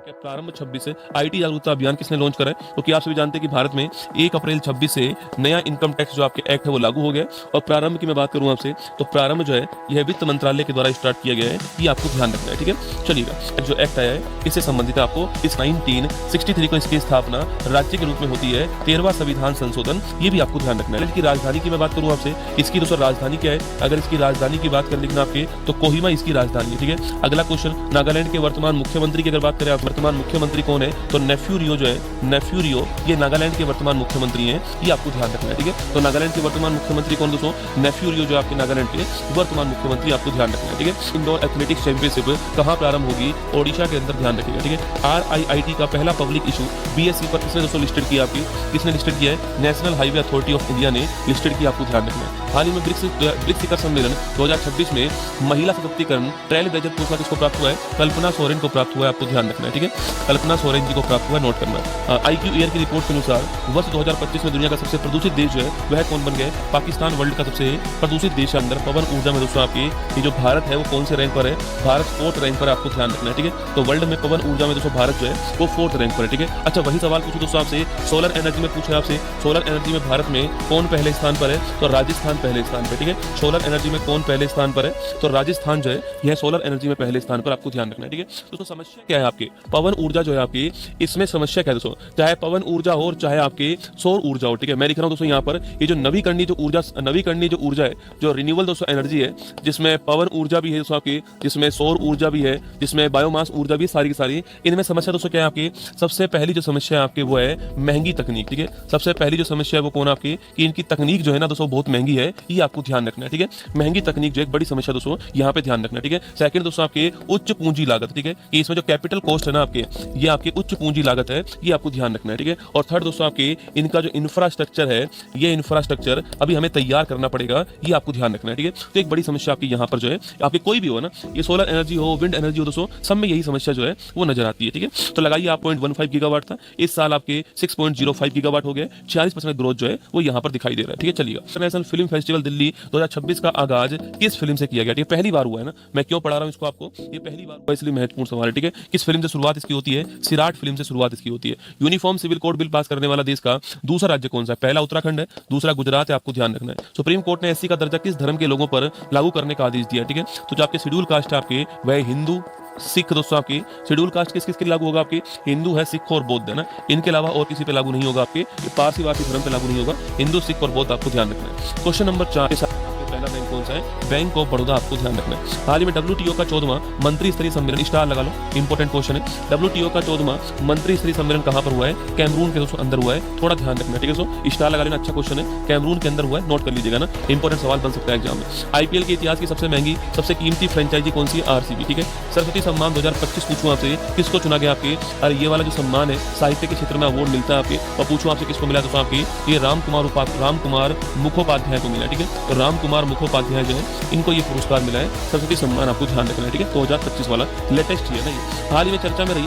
क्या प्रारंभ 26 से आईटी जागरूकता अभियान किसने लॉन्च करा है? क्योंकि आप सभी जानते हैं कि भारत में 1 अप्रैल 26 से नया इनकम टैक्स जो आपके एक्ट है वो लागू हो गया। और प्रारंभ की मैं बात करूं आपसे, तो प्रारंभ जो है यह वित्त मंत्रालय के द्वारा स्टार्ट किया गया है, ये आपको ध्यान रखना है। ठीक है, चलिएगा, जो एक्ट आया है इससे संबंधित आपको इस 1963 को इसकी स्थापना राज्य के रूप में होती है, 13वां संविधान संशोधन, ये भी आपको ध्यान रखना है। इसकी राजधानी की मैं बात करूं आपसे, इसकी दोस्तों राजधानी क्या है? अगर इसकी राजधानी की बात कर लिखना आपके, तो कोहिमा इसकी राजधानी है। ठीक है, अगला क्वेश्चन, नागालैंड के वर्तमान मुख्यमंत्री की अगर बात करें, वर्तमान मुख्यमंत्री कौन है? तो नेफ्यू रियो जो है, नेफ्यू रियो, ये नागालैंड के वर्तमान मुख्यमंत्री हैं, ये आपको ध्यान रखना है। ठीक है, तो नागालैंड के वर्तमान मुख्यमंत्री कौन दोस्तों? नेफ्यू रियो जो आपके नागालैंड के वर्तमान मुख्यमंत्री, आपको ध्यान रखना है। ठीक है, इंडोर एथलेटिक्स चैंपियनशिप कहाँ प्रारंभ होगी? ओडिशा के अंदर, ध्यान रखिएगा। ठीक है, RIIT का पहला पब्लिक इशू BSc पर किसने दोस्तों लिस्टेड किया? आपकी किसने लिस्टेड किया है? National highway authority of India ने लिस्टेड किया, आपको ध्यान रखना है। हाल ही में ब्रिक्स शिखर सम्मेलन 2026 में महिला सशक्तिकरण ट्रेल ब्लेजर पुरस्कार किसको प्राप्त हुआ है? कल्पना सोरेन को प्राप्त हुआ है, आपको ध्यान रखना है। ठीक है, कल्पना सोरेन जी को प्राप्त हुआ है, नोट करना। IQ एयर की रिपोर्ट के अनुसार वर्ष 2025 में दुनिया का सबसे प्रदूषित देश जो है वह कौन बन गया? पाकिस्तान वर्ल्ड का सबसे प्रदूषित देश है। अंदर पवन ऊर्जा में दोस्तों आपकी ये जो भारत है वो कौन से रैंक पर है? भारत 4th रैंक पर, आपको ध्यान रखना है। ठीक है, तो वर्ल्ड में पवन ऊर्जा में दोस्तों भारत जो है वो 4th रैंक पर है। ठीक है, अच्छा, वही सवाल पूछो दोस्तों आपसे, सोलर एनर्जी में पूछा आपसे, सोलर एनर्जी में भारत में कौन पहले स्थान पर है? तो राजस्थान पहले स्थान पर। ठीक है, सोलर एनर्जी में कौन पहले स्थान पर है? तो राजस्थान जो है यह सोलर एनर्जी में पहले स्थान पर, आपको ध्यान रखना है। ठीक है, दोस्तों समस्या क्या है आपकी? पवन ऊर्जा जो है आपकी, इसमें समस्या क्या है दोस्तों? चाहे पवन ऊर्जा हो और चाहे आपकी सौर ऊर्जा हो। ठीक है, मैं लिख रहा हूं दोस्तों यहाँ पर, ये जो नवीकरणीय जो ऊर्जा है, जो रिन्यूएबल दोस्तों एनर्जी है, जिसमें पवन ऊर्जा भी है दोस्तों आपकी, जिसमें सौर ऊर्जा भी है, जिसमें बायोमास ऊर्जा भी, सारी की सारी, इनमें समस्या दोस्तों क्या है आपकी? सबसे पहली जो समस्या है आपकी वो है महंगी तकनीक। ठीक है, सबसे पहली जो समस्या है वो कौन आपकी? कि इनकी तकनीक जो है ना दोस्तों बहुत महंगी है, ये आपको ध्यान रखना है। ठीक है, महंगी तकनीक जो एक बड़ी समस्या दोस्तों यहाँ पे ध्यान रखना है। ठीक है, सेकंड दोस्तों आपके उच्च पूंजी लागत। ठीक है, कि इसमें जो कैपिटल कॉस्ट है ना आपके, ये आपकी उच्च पूंजी लागत है, ये आपको ध्यान रखना है। ठीक है, और थर्ड दोस्तों आपके इनका जो इंफ्रास्ट्रक्चर है, ये इंफ्रास्ट्रक्चर अभी हमें तैयार करना पड़ेगा, ये आपको ध्यान रखना है। ठीक है, तो एक बड़ी समस्या आपकी यहाँ पर जो है, आपकी कोई भी हो ना, ये सोलर एनर्जी हो, विंड एनर्जी हो दोस्तों, सब में यही समस्या जो है वो नजर आती है। ठीक है, तो लगाइए आप 0.15 गीगावाट था, इस साल आपके 6.05 गीगावाट हो गए, 46% ग्रोथ जो है वो यहाँ पर दिखाई दे रहा है। ठीक है, चलिएगा, इंटरनेशनल फिल्म फेस्टिवल दिल्ली 2026 का आगाज किस फिल्म से किया गया? ठीक है, पहली बार हुआ है ना, मैं क्यों पढ़ा रहा हूँ इसको आपको, ये पहली बार हुआ इसलिए महत्वपूर्ण सवाल है। ठीक है, किस फिल्म से शुरुआत इसकी होती है? सिराट फिल्म से शुरुआत इसकी होती है। Uniform civil code bill pass करने वाला देश का दूसरा राज्य कौन सा है? पहला उत्तराखंड है, दूसरा गुजरात है, आपको ध्यान रखना है। सुप्रीम कोर्ट ने SC का दर्जा किस धर्म के लोगों पर लागू करने का आदेश दिया? ठीक है, तो जो आपके शेड्यूल कास्ट है आपके, वह हिंदू सिख दोस्तों, आपकी शेड्यूल कास्ट किस किस के लागू होगा? आपकी हिंदू है, सिख और बौद्ध है ना, इनके अलावा और किसी पे लागू नहीं होगा। आपके पारसी वासी धर्म पे लागू नहीं होगा, हिंदू सिख और बौद्ध, आपको ध्यान रखना है। क्वेश्चन नंबर 4, पहला बैंक कौन सा है? बैंक ऑफ बड़ौदा, आपको ध्यान रखना है। हाल ही में WTO का 14वां मंत्री स्तरीय सम्मेलन, स्टार लगा लो, इंपॉर्टेंट क्वेश्चन है। WTO का 14वां मंत्री स्तरीय सम्मेलन कहां पर हुआ है? कैमरून के दोस्तों अंदर हुआ है, थोड़ा ध्यान रखना है। ठीक है दोस्तों, स्टार लगा लेना, अच्छा क्वेश्चन है, कैमरून के अंदर हुआ है, नोट कर लीजिएगा ना, इंपॉर्टेंट सवाल बन सकता है एग्जाम में। IPL के इतिहास की सबसे महंगी, सबसे कीमती फ्रेंचाइजी कौन सी? RCB। ठीक है, सरस्वती सम्मान 2025 पूछूं आपसे, किसको चुना गया आपके? अरे ये वाला जो सम्मान है साहित्य के क्षेत्र में अवार्ड मिलता है आपके, और पूछूं आपसे किसको मिला दोस्तों? आपकी ये राम कुमार मुखोपाध्याय को मिला। ठीक है, तो राम कुमार मुखोपाध्याय जो है, इनको ये पुरस्कार मिला है, सरस्वती सम्मान, आपको ध्यान रखना है। ठीक है, 2025 वाला लेटेस्ट है ना ये। हाल ही में चर्चा में रही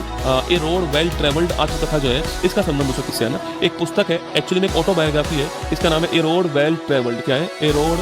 ए रोड वेल ट्रेवल्ड आत्मकथा जो है, इसका संबंध दोस्तों किससे है ना? एक पुस्तक है, एक्चुअली में एक ऑटोबायोग्राफी है, इसका नाम है ए रोड वेल ट्रेवल्ड। क्या है? ए रोड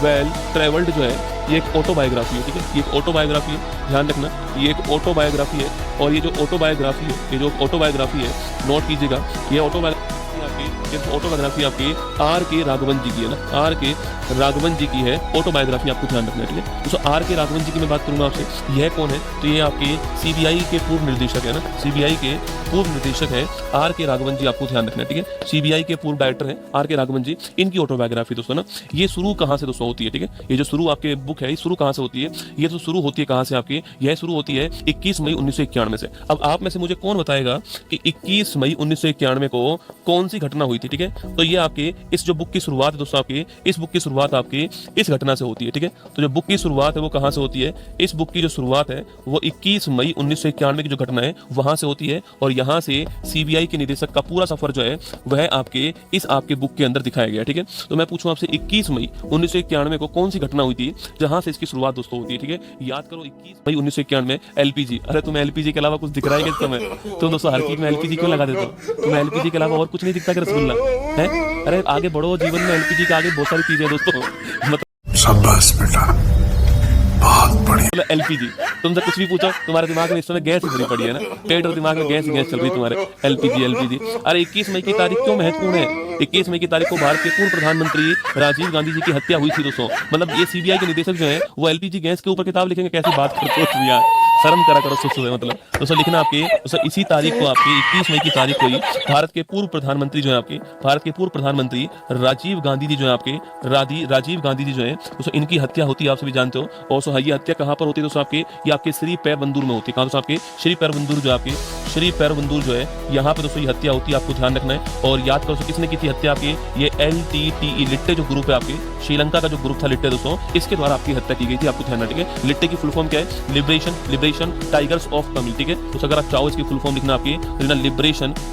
वेल ट्रेवल्ड जो है ये एक ऑटोबायोग्राफी है। ठीक है, ये एक ऑटोबायोग्राफी है, ध्यान रखना, ये एक ऑटोबायोग्राफी है। और ये जो ऑटोबायोग्राफी है, नोट कीजिएगा, ये ऑटोबायोग्राफी आपकी R.K. राघवन जी की है ना, R.K. राघवन जी की है ऑटोबायोग्राफी, आपको ध्यान रखना है। ठीक है, तो R.K. राघवन जी की मैं बात करूंगा आपसे, यह कौन है? तो ये आपके CBI के पूर्व निदेशक है ना, CBI के पूर्व निदेशक है R.K. राघवन जी, आपको ध्यान रखना है। ठीक है, CBI के पूर्व डायरेक्टर है R.K. राघवन जी, इनकी ऑटोबायोग्राफी दोस्तों ना, ये शुरू कहाँ से दोस्तों होती है? ठीक है, ये जो शुरू आपके बुक है, ये शुरू कहाँ से होती है? ये तो शुरू होती है कहाँ से आपकी? यह शुरू होती है 21 मई 1991 से। अब आप में से मुझे कौन बताएगा कि 21 मई 1991 को कौन सी घटना हुई थी? ठीक है, तो ये आपके इस जो बुक की शुरुआत है दोस्तों, आपकी इस बुक की शुरुआत आपकी इस घटना से होती है। ठीक है, तो जो बुक की शुरुआत है वो कहाँ से होती है? इस बुक की जो शुरुआत है वो 21 मई 1991 की जो घटना है वहां से होती है, और यहाँ से CBI के निदेशक का पूरा सफर जो है वह आपके बुक के अंदर दिखाया गया। ठीक है, तो मैं पूछूं आपसे 21 मई 1991 को कौन सी घटना हुई थी जहां से इसकी शुरुआत दोस्तों होती है? ठीक है, याद करो, 21 मई 1991 में LPG। अरे तुम्हें LPG के अलावा कुछ दिख रहा है क्या तुम्हें? तुम दोस्तों हर चीज में LPG क्यों लगा देते हो? तुम्हें LPG के अलावा और कुछ नहीं दिखता कि रसगुल्ला है? अरे आगे बढ़ो जीवन में, LPG के आगे बहुत सारी चीजें दोस्तों। शाबाश बेटा, बहुत बढ़िया। मतलब एलपीजी। तुमसे कुछ भी पूछो, तुम्हारे दिमाग में इस समय गैस ही भरी पड़ी है ना, पेट और दिमाग में गैस चल रही तुम्हारे, एलपीजी एलपीजी। अरे 21 मई की तारीख क्यों महत्वपूर्ण है? 21 मई की तारीख को भारत के पूर्व प्रधानमंत्री राजीव गांधी जी की हत्या हुई थी दोस्तों। मतलब ये सीबीआई के निदेशक जो है वो एलपीजी गैस के ऊपर किताब लिखेंगे, कैसी बात करते हो तुम यार, शर्म करा करो सुबह। मतलब दोस्तों लिखना आपके दोस्तों इसी तारीख को, आपके 21 मई की तारीख को ही भारत के पूर्व प्रधानमंत्री जो है आपके, भारत के पूर्व प्रधानमंत्री राजीव गांधी जी जो है आपके, राजीव गांधी जी जो है दोस्तों, इनकी हत्या होती है, आप सभी जानते हो। और दोस्तों ये हत्या कहाँ पर होती है दोस्तों आपके, ये आपके श्री पेरबंदूर में होती है। कहाँ दोस्तों आपके श्री पेरबंदूर जो आपके, श्री पेरबंदूर जो है यहाँ पे दोस्तों ये हत्या होती है, आपको ध्यान रखना है। और याद करो किसने की थी हत्या आपकी, ये LTTE लिट्टे जो ग्रुप है आपके, श्रीलंका का जो ग्रुप था लिट्टे दोस्तों, इसके द्वारा आपकी हत्या की गई थी, आपको ध्यान रखना है। लिट्टे की फुल फॉर्म क्या है? लिबरेशन टाइगर्स ऑफ तमिल, ठीक है। तो अगर आप चाहो इसकी फुल फॉर्म लिखना आपकी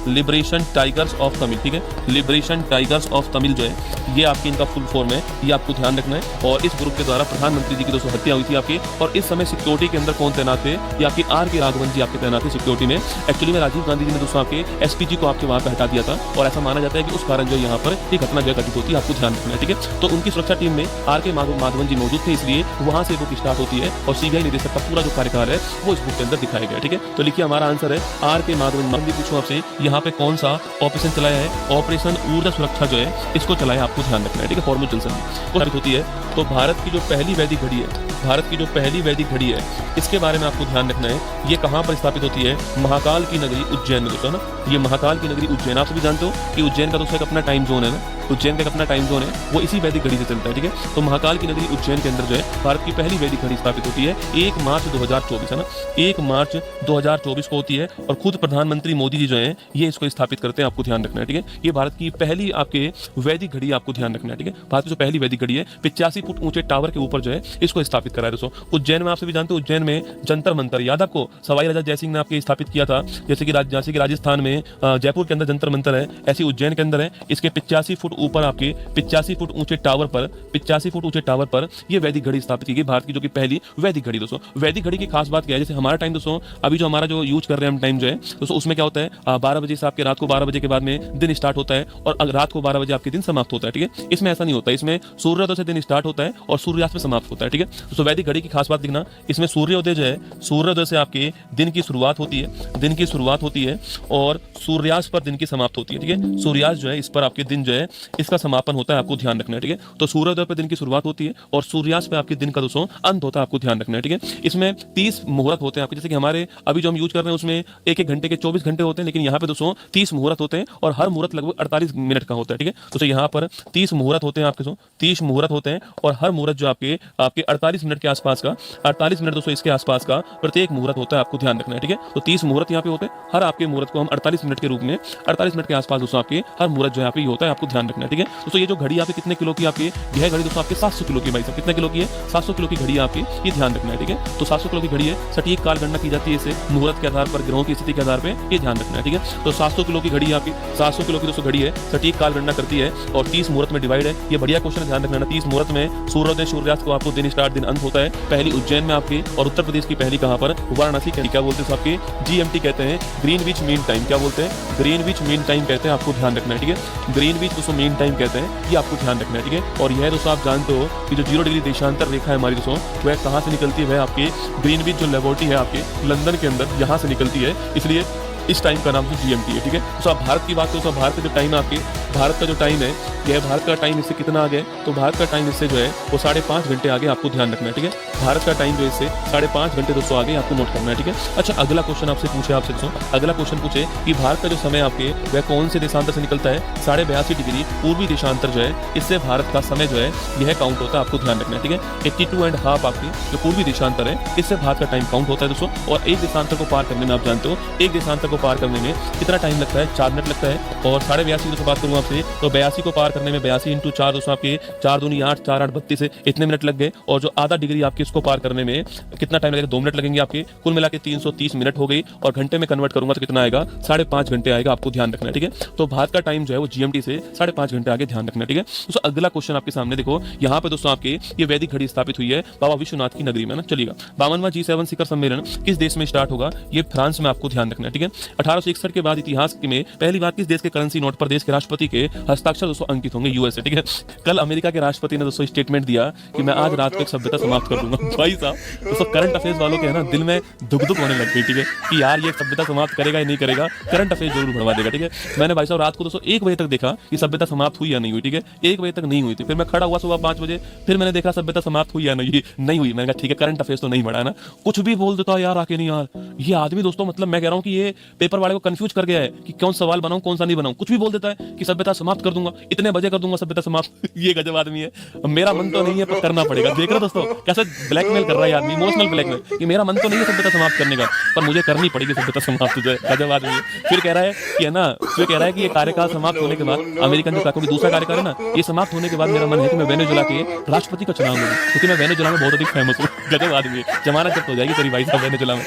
लिबरेशन टाइगर्स ऑफ तमिल, ठीक है। लिबरेशन टाइगर्स ऑफ तमिल जो है ये आपकी इनका फुल फॉर्म है, ये आपको ध्यान रखना है। और इस ग्रुप के द्वारा प्रधानमंत्री जी की दोस्तों हत्या हुई थी आपकी। और इस समय सिक्योरिटी के अंदर कौन तैनात थे? ये आपके RK राघवन जी आपके तैनात थे सिक्योरिटी में। एक्चुअली में राजीव गांधी जी ने दोस्तों आपके SPG को आपके वहां पे हटा दिया था, और ऐसा माना जाता है कि उस कारण जो यहाँ पर एक घटना जो घटित होती है, आपको ध्यान रखना है, ठीक है। तो उनकी सुरक्षा टीम में RK माधवन जी मौजूद थे, इसलिए वहां से बुक स्टार्ट होती है और सीबीआई निदेशक का पूरा जो कार्यकाल है वो इस बुक के अंदर दिखाया गया, ठीक है। तो लिखिए हमारा आंसर है RK माधवन जी। पूछो आपसे यहाँ पे कौन सा ऑपरेशन चलाया है? ऑपरेशन ऊर्जा सुरक्षा जो है इसको चलाया, आपको ध्यान रखना है, ठीक है। फॉर्मल चलसन होती है। तो भारत की जो पहली वैदिक घड़ी है, भारत की जो पहली वैदिक घड़ी है, इसके बारे में आपको ध्यान रखना है। ये कहाँ पर स्थापित होती है? महाकाल की नगरी उज्जैन में दोस्तों ना। ये महाकाल की नगरी उज्जैन, आप सभी जानते हो कि उज्जैन का दोस्तों एक अपना टाइम जोन है ना, उज्जैन का अपना टाइम जोन है, वो इसी वैदिक घड़ी से चलता है, ठीक है। तो महाकाल की नगरी उज्जैन के अंदर जो है भारत की पहली वैदिक घड़ी स्थापित होती है 1 मार्च 2024 है ना, 1 मार्च 2024 को होती है। और खुद प्रधानमंत्री मोदी जी जो है ये इसको स्थापित करते हैं, आपको ध्यान रखना है, ठीक है। ये भारत की पहली आपके वैदिक घड़ी, आपको ध्यान रखना है, ठीक है। भारत की जो पहली वैदिक घड़ी है 85 फुट ऊंचे टावर के ऊपर जो है इसको स्थापित करा है दोस्तों। उज्जैन में आप सभी जानते हो उज्जैन में जंतर मंतर, याद आपको सवाई राजा जयसिंह ने आपके स्थापित किया था। जैसे कि राजस्थान में जयपुर के अंदर जंतर मंतर है, ऐसी उज्जैन के अंदर है। इसके 85 फुट ऊपर आपके 85 फुट ऊंचे टावर पर, 85 फुट ऊंचे टावर पर ये वैदिक घड़ी स्थापित की गई, भारत की जो कि पहली वैदिक घड़ी दोस्तों। वैदिक घड़ी की खास बात क्या है? जैसे हमारा टाइम दोस्तों, अभी जो हमारा जो यूज कर रहे हैं हम टाइम जो है दोस्तों, उसमें क्या होता है 12 बजे से आपके रात को 12 बजे के बाद में दिन स्टार्ट होता है और रात को 12 बजे आपके दिन समाप्त होता है, ठीक है। इसमें ऐसा नहीं होता, इसमें सूर्योदय से दिन स्टार्ट होता है और सूर्यास्त में समाप्त होता है, ठीक है। तो वैदिक घड़ी की खास बात लिखना, इसमें सूर्योदय जो है, सूर्योदय से आपके दिन की शुरुआत होती है, दिन की शुरुआत होती है और सूर्यास्त पर दिन की समाप्त होती है, ठीक है। सूर्यास्त जो है इस पर आपके दिन जो है इसका समापन होता है, आपको ध्यान रखना है, ठीक है। तो सूर्योदय पर दिन की शुरुआत होती है और सूर्यास्त पे आपके दिन का दोस्तों अंत होता है, आपको ध्यान रखना है, ठीक है। इसमें 30 मुहूर्त होते हैं आपके, जैसे कि हमारे अभी जो हम यूज कर रहे हैं उसमें एक घंटे के 24 घंटे होते हैं, लेकिन यहाँ पे दोस्तों 30 मुहूर्त होते हैं और हर मुहूर्त लगभग 48 मिनट का होता है, ठीक है। दोस्तों यहाँ पर 30 मुहूर्त होते हैं आपके, 30 मुहूर्त होते हैं और हर मुहूर्त जो आपके 48 मिनट के आसपास का, 48 मिनट दोस्तों इसके आसपास का प्रत्येक मुहूर्त होता है, आपको ध्यान रखना है, ठीक है। तो 30 मुहूर्त यहाँ पे होते हैं, हर आपके मुहूर्त को हम 48 मिनट के रूप में, 48 मिनट के आसपास दोस्तों आपके हर मुहूर्त जो यहाँ पे होता है, आपको ध्यान रखना है, ठीक है। दोस्तों ये जो घड़ी आपके कितने किलो की, आपकी यह घड़ी दोस्तों आपके 700 किलो की, भाई साहब कितने किलो की है? 700 किलो की घड़ी है आपकी, ये ध्यान रखना है, ठीक है। तो 700 किलो की घड़ी है, सटीक काल गणना की जाती है इसे मुहूर्त के आधार पर, ग्रहों की स्थिति के आधार पर, ये ध्यान रखना है, ठीक है। तो 700 किलो की घड़ी है आपकी, 700 किलो की दोस्तों घड़ी है, सटीक काल गणना करती है और 30 मुहूर्त में डिवाइड है। ये बढ़िया क्वेश्चन, ध्यान रखना। 30 मुहूर्त में सूर्योदय सूर्यास्त को आपको दिन स्टार्ट दिन अंत होता है। पहली उज्जैन में आपकी और उत्तर प्रदेश की पहली कहां पर? वाराणसी। क्या बोलते हैं आपके? GMT कहते हैं, ग्रीनविच मीन टाइम। क्या बोलते हैं? ग्रीनविच मीन टाइम कहते हैं, आपको ध्यान रखना है, ठीक है। ग्रीनविच दोस्तों मीन टाइम कहते हैं, ये आपको ध्यान रखना है, ठीक है। और यह दोस्तों आप जानते हो कि जो 0 डिग्री देशांतर रेखा है हमारी दोस्तों, वह कहां से निकलती है? वह आपके ग्रीनविच जो लेबोरेटरी है आपके लंदन के अंदर, यहाँ से निकलती है, इसलिए इस टाइम का नाम तो GMT है, ठीक है। तो आप भारत की बात करो तो भारत का जो टाइम है आपके, भारत का जो टाइम है, यह भारत का टाइम इससे कितना आगे? तो भारत का टाइम इससे जो है वो 5.5 घंटे आगे, आपको ध्यान रखना है, ठीक है। भारत का टाइम जो इससे 5.5 घंटे दोस्तों आगे, आपको नोट करना है, ठीक है। अच्छा अगला क्वेश्चन आपसे पूछे, आपसे दोस्तों अगला क्वेश्चन पूछे कि भारत का जो समय आपके वह कौन से देशांतर से निकलता है? 82.5 डिग्री पूर्वी देशांतर जो है, इससे भारत का समय जो है यह काउंट होता है, आपको ध्यान रखना है, ठीक है। 82.5 आपकी जो पूर्वी देशांतर है, इससे भारत का टाइम काउंट होता है दोस्तों। और एक देशांतर को पार करने में आप जानते हो, एक देशांतर को पार करने में कितना टाइम लगता है? 4 मिनट लगता है। और 82.5 की बात करूँ आपसे तो 82 को पार करने में 82 × 4 दोस्तों आपके 4 दूनी 8, 4 8 32 इतने मिनट लग गए। और जो आधा डिग्री आपके इसको पार करने में कितना टाइम लगेगा? 2 मिनट लगेंगे आपके। कुल मिला के 330 मिनट हो गई और घंटे में कन्वर्ट करूंगा तो कितना आएगा? 5.5 घंटे आएगा, आपको ध्यान रखना है, ठीक है। तो भारत का टाइम जो है वो GMT से 5.5 घंटे आगे, ध्यान रखना है, ठीक है। दोस्तों अगला क्वेश्चन आपके सामने देखो, यहाँ पे दोस्तों आपके ये वैदिक घड़ी स्थापित हुई है बाबा विश्वनाथ की नगरी में ना। चलिएगा 52वां G7 शिखर सम्मेलन किस देश में स्टार्ट होगा? ये फ्रांस में, आपको ध्यान रखना है, ठीक है। 1861 के बाद इतिहास में पहली बार किस देश के करेंसी नोट पर देश के राष्ट्रपति के हस्ताक्षर दोस्तों अंकित होंगे? यूएसए। ठीक है, कल अमेरिका के राष्ट्रपति ने दोस्तों स्टेटमेंट दिया कि मैं आज रात को एक सभ्यता समाप्त कर दूंगा। भाई साहब दोस्तों करंट अफेयर्स वालों के है ना दिल में दुख दुख होने लग गई। ठीक है कि यार ये सभ्यता समाप्त करेगा या नहीं करेगा, करंट अफेयर्स जरूर बढ़वा देगा। ठीक है, मैंने भाई साहब रात को दोस्तों 1 बजे तक देखा कि सभ्यता समाप्त हुई या नहीं हुई। ठीक है, 1 बजे तक नहीं हुई थी, फिर मैं खड़ा हुआ सुबह 5 बजे, फिर मैंने देखा सभ्यता समाप्त हुई या नहीं हुई। मैंने कहा ठीक है करंट अफेयर्स तो नहीं बढ़ा है ना, कुछ भी बोल देता यार आके। नहीं यार ये आदमी दोस्तों मतलब मैं कह रहा हूँ कि ये पेपर वाले को कंफ्यूज कर गया है कि कौन सवाल बनाऊं कौन सा नहीं बनाऊं। कुछ भी बोल देता है कि सभ्यता समाप्त कर दूंगा, इतने बजे कर दूंगा सभ्यता समाप्त। ये गजब आदमी है। मेरा मन तो नहीं है पर करना पड़ेगा। देख रहे हो दोस्तों कैसे ब्लैकमेल कर रहा है आदमी, इमोशनल ब्लैकमेल कि मेरा मन तो नहीं है सभ्यता समाप्त करने का पर मुझे करनी पड़ेगी सभ्यता समाप्त हो जाए। गजब आदमी है। फिर कह रहा है कि है ना, फिर कह रहा है कि ये कार्यकाल समाप्त होने के बाद अमेरिकन जो क्योंकि दूसरा कार्यकाल है ना, ये समाप्त होने के बाद मेरा मन है कि मैं वेनेजुला के राष्ट्रपति का चुनाव लूं क्योंकि मैं वेनेजुला में बहुत अधिक फेमस हूँ। गजब आदमी है। जमानत जब्त हो जाएगी तेरी भाई साहब वेनेजुला में।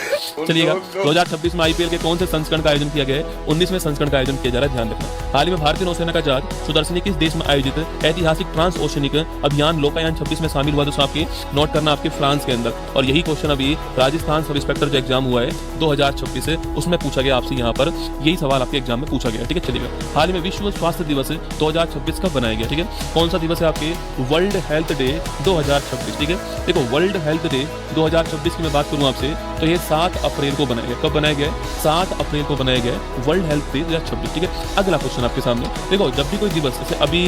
चलिएगा 2026 में आईपीएल के कौन से संस्करण का आयोजन किया गया है? 19वें संस्करण का आयोजन किया जा रहा है, ध्यान रखना। हाल ही में भारतीय नौसेना का जहाज सुदर्शनी किस देश में आयोजित ऐतिहासिक ट्रांस ओशनिक अभियान लोकायान 26 में शामिल हुआ? दोस्तों आपके नोट करना आपके फ्रांस के अंदर। और यही क्वेश्चन अभी राजस्थान सब इंस्पेक्टर जो एग्जाम हुआ है 2026 से उसमें पूछा गया आपसे, यहाँ पर यही सवाल आपके एग्जाम में पूछा गया। ठीक है, चलिएगा। हाल ही में विश्व स्वास्थ्य दिवस 2026 कब बनाया गया? ठीक है, कौन सा दिवस है आपके? World health day 2026। ठीक है, देखो वर्ल्ड हेल्थ डे 2026 की मैं बात करूं आपसे तो ये 7 अप्रैल को बनाया गया। कब बनाया गया? 7 अप्रैल को बनाया गया वर्ल्ड हेल्थ डे 2026। ठीक है, अगला क्वेश्चन आपके सामने देखो, जब भी कोई दिवस जैसे अभी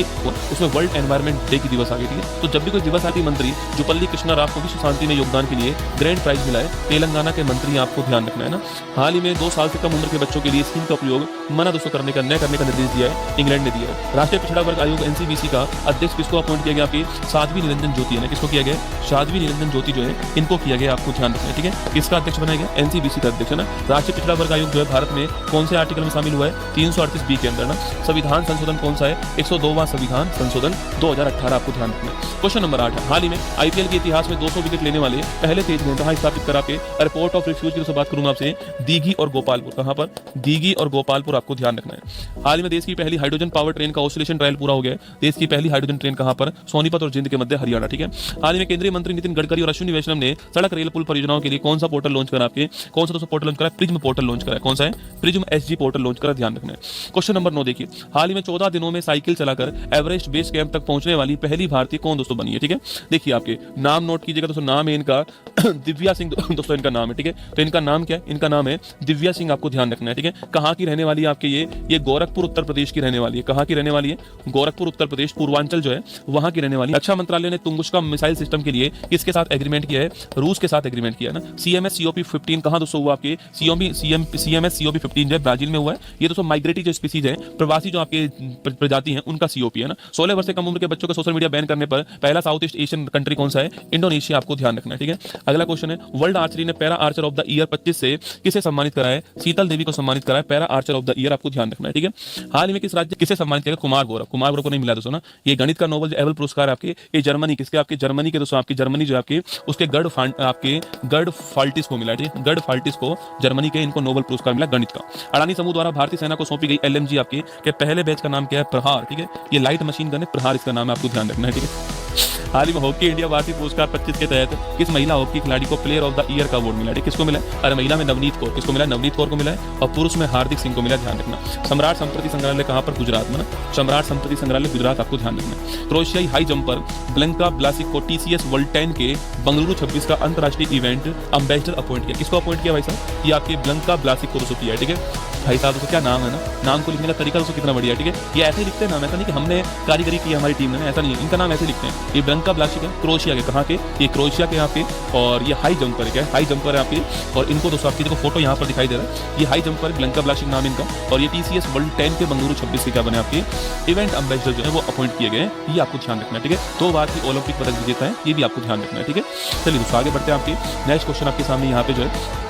उसमें वर्ल्ड एनवायरमेंट डे की दिवस आ गई। ठीक है, तो जब भी कोई दिवस आती मंत्री जुपल्ली कृष्णा राव को विश्व शांति में योगदान के लिए ग्रैंड प्राइज मिला है तेलंगाना के मंत्री, आपको ध्यान रखना है ना। हाल ही में 2 साल से कम उम्र के बच्चों के लिए स्कीम का उपयोग मना दोस्तों करने का निर्देश दिया है, इंग्लैंड ने दिया है। राष्ट्रीय पिछड़ा वर्ग आयोग एनसीबीसी का अध्यक्ष किसको अपॉइंट किया गया? आपकी साध्वी निरंजन ज्योति है ना, किसको किया गया? साध्वी निरंजन ज्योति जो है इनको किया गया, आपको ध्यान रखना है। ठीक है, किसका अध्यक्ष बनाया गया? एनसीबीसी का अध्यक्ष है ना। राष्ट्रीय पिछड़ा वर्ग आयोग जो है भारत में कौन से आर्टिकल में शामिल हुआ है? 338B के अंदर ना। संविधान संशोधन कौन सा है? 102वां संविधान संशोधन 2018, आपको ध्यान रखना है। क्वेश्चन नंबर 8 हाल ही में आईपीएल के इतिहास में 200 विकेट लेने वाले पहले तेज गेंदबाज स्थापित करा के एयरपोर्ट ऑफ रिफ्यूज की बात करूंगा आपसे, दीघी और गोपालपुर। कहां पर? दीघी और गोपालपुर, आपको ध्यान रखना है। हाल ही में देश की पहली हाइड्रोजन पावर ट्रेन का ऑसिलेशन ट्रायल पूरा हो गया है। देश की पहली हाइड्रोजन ट्रेन कहां पर? सोनीपत और जिंद के मध्य, हरियाणा। ठीक है, हाल ही में केंद्रीय मंत्री नितिन गडकरी और अश्विनी वैष्णव ने सड़क रेल पुल परियोजनाओं के लिए कौन सा पोर्टल लॉन्च करा? आपके कौन सा दोस्तों पोर्टल लॉन्च करा? प्रिज्म पोर्टल लॉन्च करा। कौन सा है? प्रिज्म एसजी पोर्टल लॉन्च करा, ध्यान रखना है। क्वेश्चन नंबर 9 देखिए, हाल ही में 14 दिनों में साइकिल चलाकर एवरेस्ट बेस कैंप तक पहुंचने वाली पहली भारतीय कौन दोस्तों बनी है? ठीक है, देखिए आपके नाम नोट कीजिएगा दोस्तों, नाम है इनका दिव्या सिंह दोस्तों इनका नाम है। ठीक है, तो इनका नाम क्या है? इनका नाम है दिव्या सिंह, आपको ध्यान रखना है। ठीक है, कहाँ की रहने वाली है आपके? ये गोरखपुर उत्तर प्रदेश की रहने वाली है। कहाँ की रहने वाली है? गोरखपुर उत्तर प्रदेश, पूर्वांचल जो है वहां की रहने वाली। रक्षा मंत्रालय ने तुंगुस्का मिसाइल सिस्टम के लिए किसके साथ एग्रीमेंट किया है? रूस के साथ एग्रीमेंट किया है ना। CMS COP-15 कहाँ दोस्तों हुआ? आपके CMS COP-15 जो है ब्राजील में हुआ है। ये दोस्तों माइग्रेटरी जो स्पीसीज है, प्रवासी जो आपके प्रजाति हैं उनका COP है ना। 16 वर्ष से कम उम्र के बच्चों का सोशल मीडिया बैन करने पर पहला साउथ ईस्ट एशियन कंट्री कौन सा है? इंडोनेशिया, आपको ध्यान रखना है। ठीक है, अगला क्वेश्चन है, वर्ल्ड आर्चरी ने para Archer of the year 25 से किसे सम्मानित करा है? शीतल देवी को सम्मानित करा है para Archer of the year, आपको ध्यान रखना है। ठीक है, हाल ही में किस राज्य किसे सम्मानित किया? कुमार गौरव को नहीं मिला दोस्तों ना। ये गणित का नोबेल एबल पुरस्कार आपके ये जर्मनी किसके? आपके जर्मनी के दोस्तों, आपकी जर्मनी जो आपके उसके गर्ड फाल्टिस को मिला। ठीक है, गर्ड फाल्टिस को जर्मनी के इनको नोबेल पुरस्कार मिला गणित का। अडानी समूह द्वारा भारतीय सेना को सौंपी गई LMG आपके के पहले बैच का नाम क्या है? प्रहार। ठीक है, ये लाइट मशीन गन है, प्रहार इसका नाम है, आपको ध्यान रखना है। ठीक है, हाल ही में हॉकी इंडिया वार्षिक पुरस्कार 25 के तहत किस महिला हॉकी खिलाड़ी को प्लेयर ऑफ द ईयर का अवार्ड मिला है? किसको मिला है? अरे महिला में नवनीत कौर, किसको मिला? नवनीत कौर को मिला है। और पुरुष में हार्दिक सिंह को मिला, ध्यान रखना। सम्राट संप्रति संग्रहालय कहां पर? गुजरात में ना। सम्राट संप्रति संग्रहालय गुजरात, आपको ध्यान रखना। क्रोएशियाई हाई जंपर ब्लैंका ब्लासिक को TCS वर्ल्ड 10 के बंगलुरु 26 का अंतरराष्ट्रीय इवेंट अम्बेसडर अपॉइंट किया। किसको अपॉइंट किया भाई साहब? ये आपके ब्लैंका ब्लासिक को किया है। ठीक है भाई साहब, उसका क्या नाम है ना, नाम को लिखने का तरीका उसको कितना बढ़िया है। ठीक है, ये ऐसे लिखते हैं नाम, ऐसा नहीं कि हमने कारीगरी की हमारी टीम ने, ऐसा नहीं है, इनका नाम ऐसे लिखते हैं। ये ब्लैंका ब्लासिक है, क्रोएशिया के, कहाँ के? ये क्रोएशिया के यहाँ पे। और ये हाई जंपर है, हाई जंपर है आपकी। और इनको दोस्तों आपकी देखो फोटो यहाँ पर दिखाई दे रहा है, ये हाई जंपर ब्लैंका ब्लासिक नाम इनका। और ये TCS वर्ल्ड 10 के बंगलुरु 26 के क्या बने? आपके इवेंट अम्बेसडर जो है वो अपॉइंट किए गए, ये आपको ध्यान रखना है। ठीक है, 2 बार की ओलंपिक पदक विजेता है, ये भी आपको ध्यान रखना है। ठीक है, चलिए दोस्तों आगे बढ़ते हैं। आपके नेक्स्ट क्वेश्चन आपके सामने यहाँ पे जो है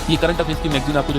ये करंट अफेयर्स की मैगजीन आपको